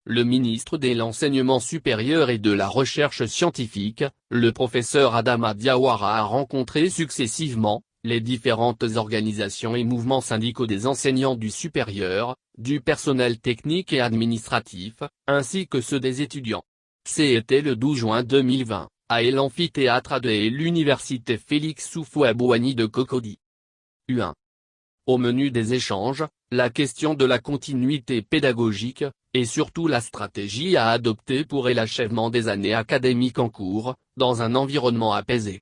le ministre de l'Enseignement supérieur et de la Recherche scientifique, le professeur Adama Diawara a rencontré successivement les différentes organisations et mouvements syndicaux des enseignants du supérieur, du personnel technique et administratif, ainsi que ceux des étudiants. C'était le 12 juin 2020, à l'amphithéâtre de l'université Félix Houphouët-Boigny de Cocody. U1. Au menu des échanges, la question de la continuité pédagogique, et surtout la stratégie à adopter pour l'achèvement des années académiques en cours, dans un environnement apaisé.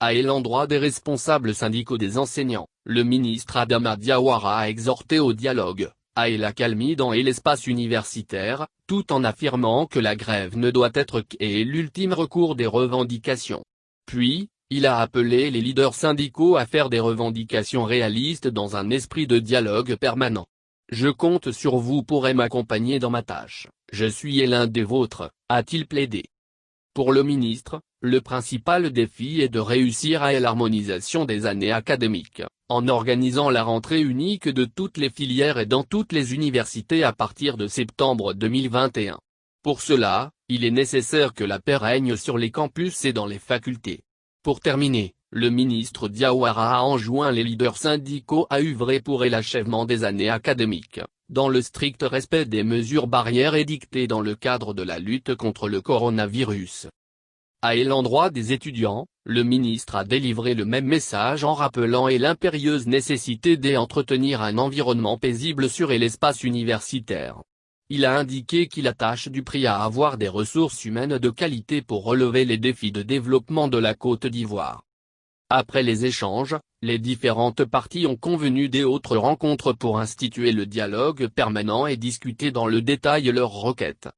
À l'endroit des responsables syndicaux des enseignants, le ministre Adama Diawara a exhorté au dialogue, à l'accalmie dans l'espace universitaire, tout en affirmant que la grève ne doit être que l'ultime recours des revendications. Puis, il a appelé les leaders syndicaux à faire des revendications réalistes dans un esprit de dialogue permanent. Je compte sur vous pour m'accompagner dans ma tâche, je suis l'un des vôtres, a-t-il plaidé. Pour le ministre, le principal défi est de réussir à l'harmonisation des années académiques, en organisant la rentrée unique de toutes les filières et dans toutes les universités à partir de septembre 2021. Pour cela, il est nécessaire que la paix règne sur les campus et dans les facultés. Pour terminer, le ministre Diawara a enjoint les leaders syndicaux à œuvrer pour l'achèvement des années académiques, dans le strict respect des mesures barrières édictées dans le cadre de la lutte contre le coronavirus. À l'endroit des étudiants, le ministre a délivré le même message en rappelant l'impérieuse nécessité d'entretenir un environnement paisible sur l'espace universitaire. Il a indiqué qu'il attache du prix à avoir des ressources humaines de qualité pour relever les défis de développement de la Côte d'Ivoire. Après les échanges, les différentes parties ont convenu d'autres rencontres pour instituer le dialogue permanent et discuter dans le détail leurs requêtes.